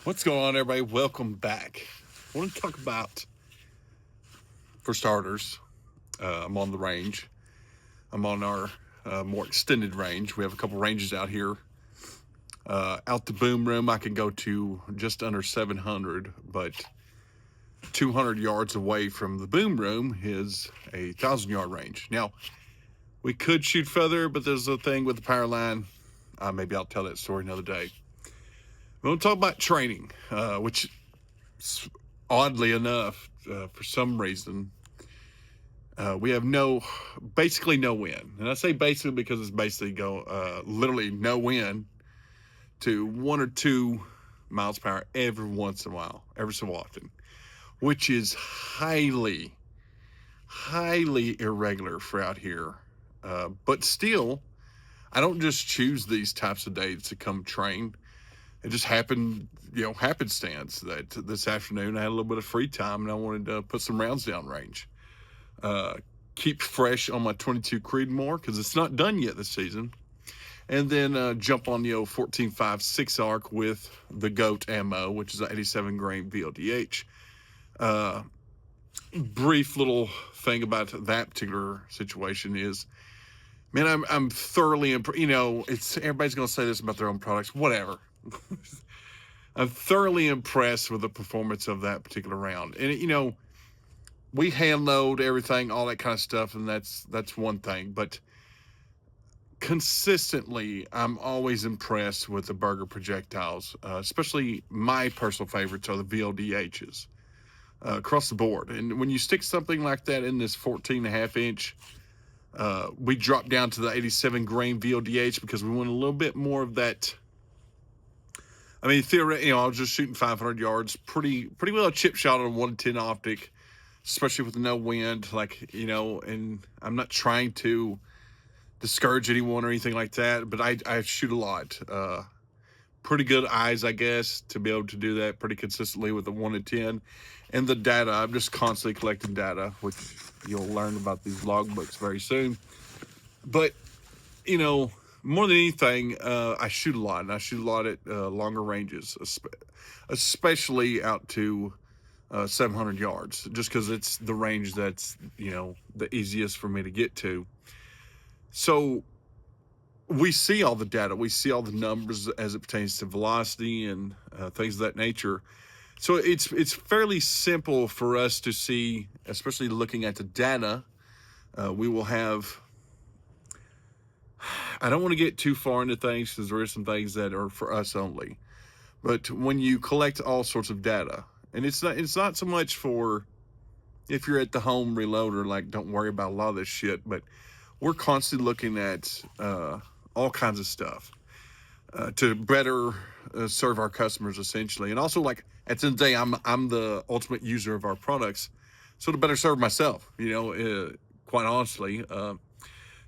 What's going on, everybody? Welcome back. I want to talk about, for starters, I'm on the range. I'm on our more extended range. We have a couple ranges out here. Out the boom room, I can go to just under 700, but 200 yards away from the boom room is a 1,000-yard range. Now, we could shoot further, but there's a thing with the power line. Maybe I'll tell that story another day. We're going to talk about training, which oddly enough, for some reason, we have basically no wind. And I say basically because it's basically literally no wind to 1 or 2 miles per hour every once in a while, every so often, which is highly, highly irregular for out here. But still, I don't just choose these types of days to come train. It just happened, happenstance that this afternoon I had a little bit of free time and I wanted to put some rounds down range. Keep fresh on my 22 Creedmoor because it's not done yet this season. And then jump on the old 14.5 6-arc with the GOAT ammo, which is an 87 grain VLDH. Brief little thing about that particular situation is, man, I'm thoroughly impressed. Everybody's going to say this about their own products, whatever. I'm thoroughly impressed with the performance of that particular round. And, we hand load everything, all that kind of stuff, and that's one thing. But consistently, I'm always impressed with the Burger projectiles, especially my personal favorites are the VLDHs across the board. And when you stick something like that in this 14.5 inch, we dropped down to the 87 grain VLDH because we want a little bit more of that. I mean, theoretically, I was just shooting 500 yards, pretty well chip shot on a 110 optic, especially with no wind, and I'm not trying to discourage anyone or anything like that, but I shoot a lot. Pretty good eyes, I guess, to be able to do that pretty consistently with the 1 to 10. And the data, I'm just constantly collecting data, which you'll learn about these logbooks very soon. But, more than anything, I shoot a lot, and I shoot a lot at longer ranges, especially out to 700 yards, just because it's the range that's, the easiest for me to get to. So we see all the data, we see all the numbers as it pertains to velocity and things of that nature. So it's fairly simple for us to see, especially looking at the data. We will have, I don't want to get too far into things because there are some things that are for us only. But when you collect all sorts of data, and it's not so much for if you're at the home reloader, don't worry about a lot of this shit, but we're constantly looking at all kinds of stuff to better serve our customers, essentially. And also, at the end of the day, I'm the ultimate user of our products, so to better serve myself, quite honestly.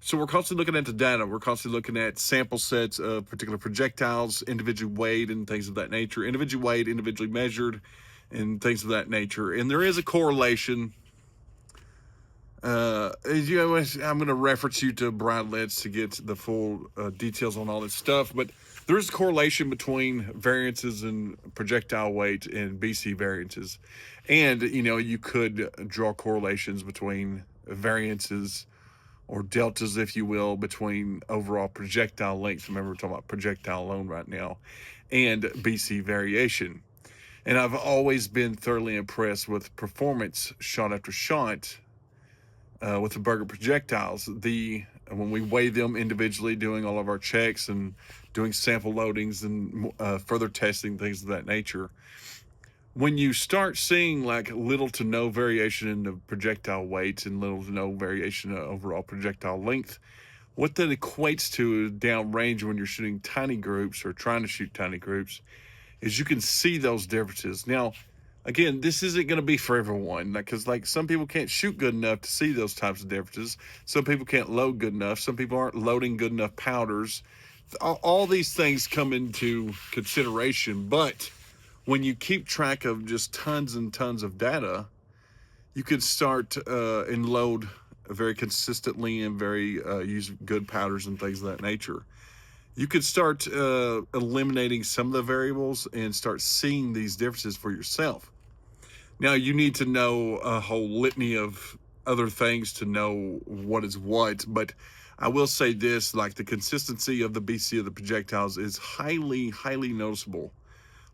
So we're constantly looking at the data. We're constantly looking at sample sets of particular projectiles, individually weighed and things of that nature, individually weighed, individually measured, and things of that nature. And there is a correlation. I'm going to reference you to Brian Litz to get the full details on all this stuff, but there is a correlation between variances in projectile weight and BC variances. And, you could draw correlations between variances or deltas, if you will, between overall projectile length. Remember, we're talking about projectile alone right now, and BC variation. And I've always been thoroughly impressed with performance shot after shot with the Burger projectiles. When we weigh them individually, doing all of our checks and doing sample loadings and further testing, things of that nature, when you start seeing little to no variation in the projectile weight and little to no variation in overall projectile length, what that equates to downrange when you're shooting tiny groups or trying to shoot tiny groups is you can see those differences. Now, again, this isn't going to be for everyone, because some people can't shoot good enough to see those types of differences. Some people can't load good enough. Some people aren't loading good enough powders. All these things come into consideration, but when you keep track of just tons and tons of data, you could start and load very consistently and use good powders and things of that nature. you could start eliminating some of the variables and start seeing these differences for yourself. Now, you need to know a whole litany of other things to know what is what, but I will say this, like the consistency of the BC of the projectiles is highly, highly noticeable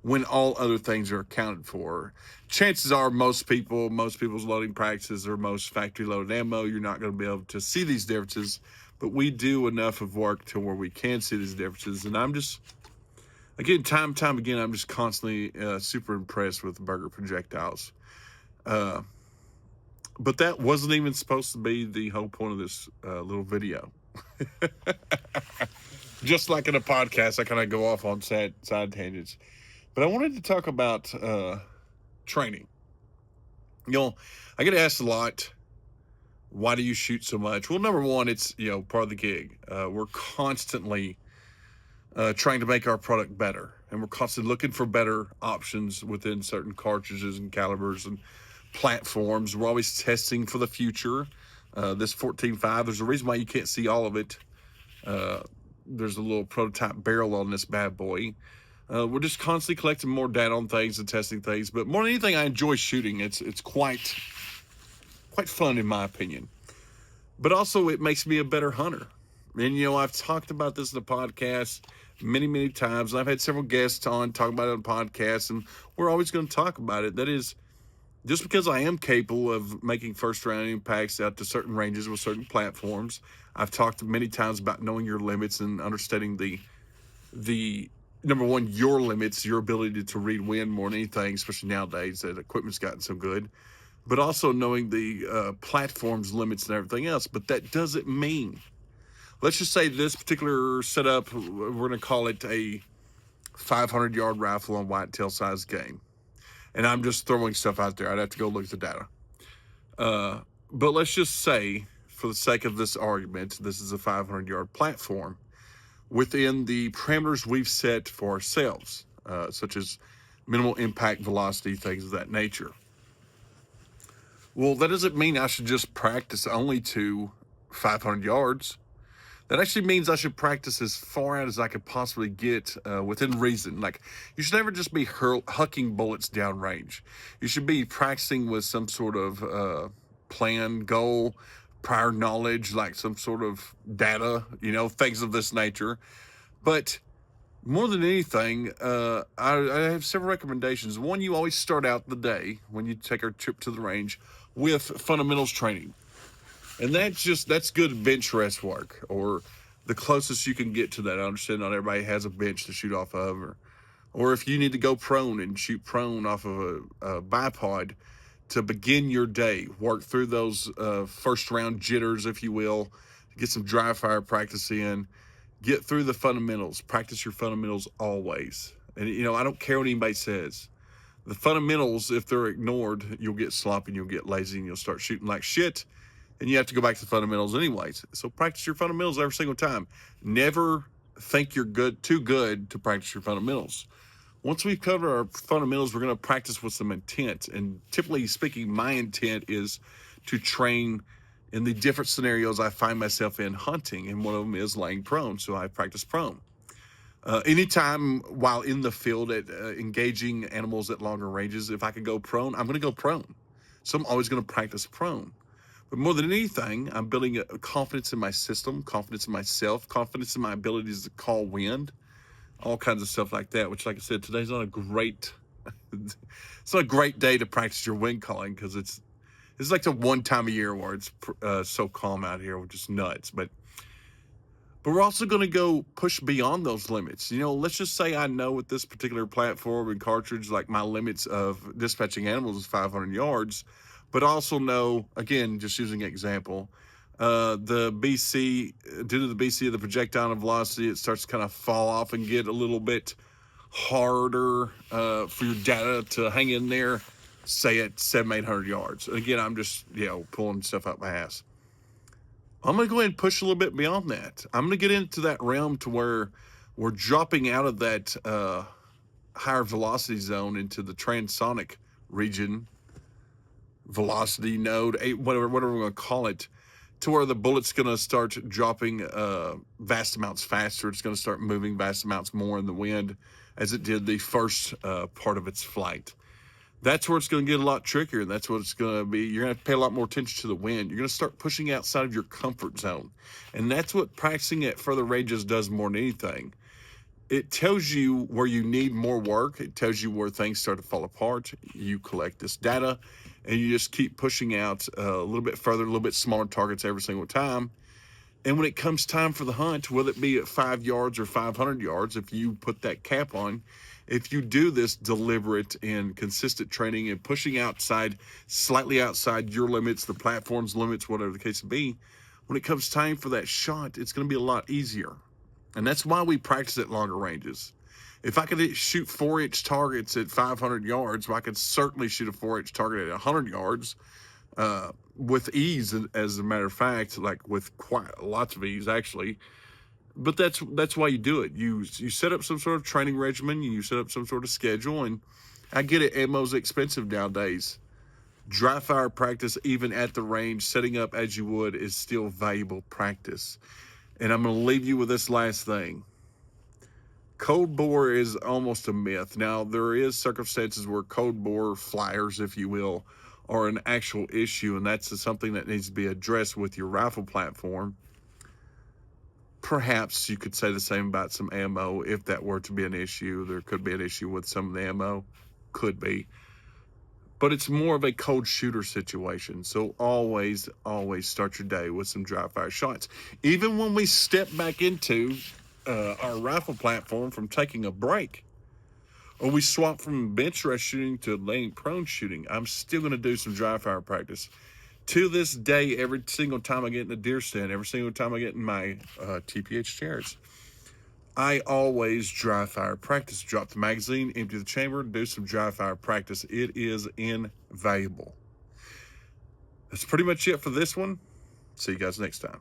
when all other things are accounted for. Chances are most people's loading practices or most factory loaded ammo, you're not going to be able to see these differences, but we do enough of work to where we can see these differences. And I'm just, again, time again, I'm just constantly super impressed with Burger projectiles. But that wasn't even supposed to be the whole point of this little video. Just like in a podcast, I kind of go off on side tangents. But I wanted to talk about training. You know, I get asked a lot, why do you shoot so much? Well, number one, it's, part of the gig. We're constantly trying to make our product better. And we're constantly looking for better options within certain cartridges and calibers and platforms. We're always testing for the future. This 14.5, there's a reason why you can't see all of it. There's a little prototype barrel on this bad boy. We're just constantly collecting more data on things and testing things. But more than anything, I enjoy shooting. It's quite fun in my opinion. But also, it makes me a better hunter. And I've talked about this in the podcast many times. I've had several guests on talking about it on podcasts, and we're always going to talk about it. That is, just because I am capable of making first round impacts out to certain ranges with certain platforms, I've talked many times about knowing your limits and understanding the number one, your limits, your ability to read wind more than anything, especially nowadays that equipment's gotten so good, but also knowing the platform's limits and everything else. But that doesn't mean, let's just say this particular setup, we're going to call it a 500-yard rifle on whitetail size game. And I'm just throwing stuff out there. I'd have to go look at the data. But let's just say, for the sake of this argument, this is a 500-yard platform within the parameters we've set for ourselves, such as minimal impact velocity, things of that nature. Well, that doesn't mean I should just practice only to 500 yards. That actually means I should practice as far out as I could possibly get within reason. Like, you should never just be hucking bullets downrange. You should be practicing with some sort of plan, goal, prior knowledge, like some sort of data, things of this nature. But more than anything, I have several recommendations. One, you always start out the day when you take our trip to the range with fundamentals training. And that's good bench rest work, or the closest you can get to that. I understand not everybody has a bench to shoot off of, or if you need to go prone and shoot prone off of a bipod to begin your day, work through those first round jitters, if you will, get some dry fire practice in, get through the fundamentals, practice your fundamentals always. And, I don't care what anybody says. The fundamentals, if they're ignored, you'll get sloppy and you'll get lazy and you'll start shooting like shit. And you have to go back to the fundamentals anyways. So practice your fundamentals every single time. Never think you're too good to practice your fundamentals. Once we've covered our fundamentals, we're going to practice with some intent. And typically speaking, my intent is to train in the different scenarios I find myself in hunting. And one of them is laying prone. So I practice prone. Anytime while in the field at engaging animals at longer ranges, if I can go prone, I'm going to go prone. So I'm always going to practice prone. But more than anything, I'm building a confidence in my system, confidence in myself, confidence in my abilities to call wind, all kinds of stuff like that, which, like I said, today's not a great, it's not a great day to practice your wind calling, because it's like the one time a year where it's so calm out here, which is nuts. But we're also going to go push beyond those limits. Let's just say I know with this particular platform and cartridge, like my limits of dispatching animals is 500 yards. But also know, again, just using an example, the BC, due to the BC of the projectile and velocity, it starts to kind of fall off and get a little bit harder for your data to hang in there, say at 700-800 yards. And again, I'm just, pulling stuff out my ass. I'm going to go ahead and push a little bit beyond that. I'm going to get into that realm to where we're dropping out of that higher velocity zone into the transonic region, velocity node, whatever we're going to call it, to where the bullet's going to start dropping vast amounts faster. It's going to start moving vast amounts more in the wind as it did the first part of its flight. That's where it's going to get a lot trickier, and that's what it's going to be. You're going to have to pay a lot more attention to the wind. You're going to start pushing outside of your comfort zone, and that's what practicing at further ranges does more than anything. It tells you where you need more work. It tells you where things start to fall apart. You collect this data, and you just keep pushing out a little bit further, a little bit smaller targets every single time. And when it comes time for the hunt, whether it be at 5 yards or 500 yards, if you put that cap on, if you do this deliberate and consistent training and pushing outside, slightly outside your limits, the platform's limits, whatever the case may be, when it comes time for that shot, it's going to be a lot easier. And that's why we practice at longer ranges. If I could shoot 4-inch targets at 500 yards, well, I could certainly shoot a 4-inch target at 100 yards with ease, as a matter of fact, like with quite lots of ease, actually. But that's why you do it. You set up some sort of training regimen, you set up some sort of schedule, and I get it, ammo's expensive nowadays. Dry fire practice, even at the range, setting up as you would, is still valuable practice. And I'm going to leave you with this last thing. Cold bore is almost a myth. Now, there is circumstances where cold bore flyers, if you will, are an actual issue, and that's something that needs to be addressed with your rifle platform. Perhaps you could say the same about some ammo. If that were to be an issue, there could be an issue with some of the ammo. Could be. But it's more of a cold shooter situation. So always start your day with some dry fire shots. Even when we step back into our rifle platform from taking a break, or we swap from bench rest shooting to laying prone shooting, I'm still going to do some dry fire practice. To this day, every single time I get in the deer stand, every single time I get in my TPH chairs, I always dry fire practice. Drop the magazine, empty the chamber, do some dry fire practice. It is invaluable. That's pretty much it for this one. See you guys next time.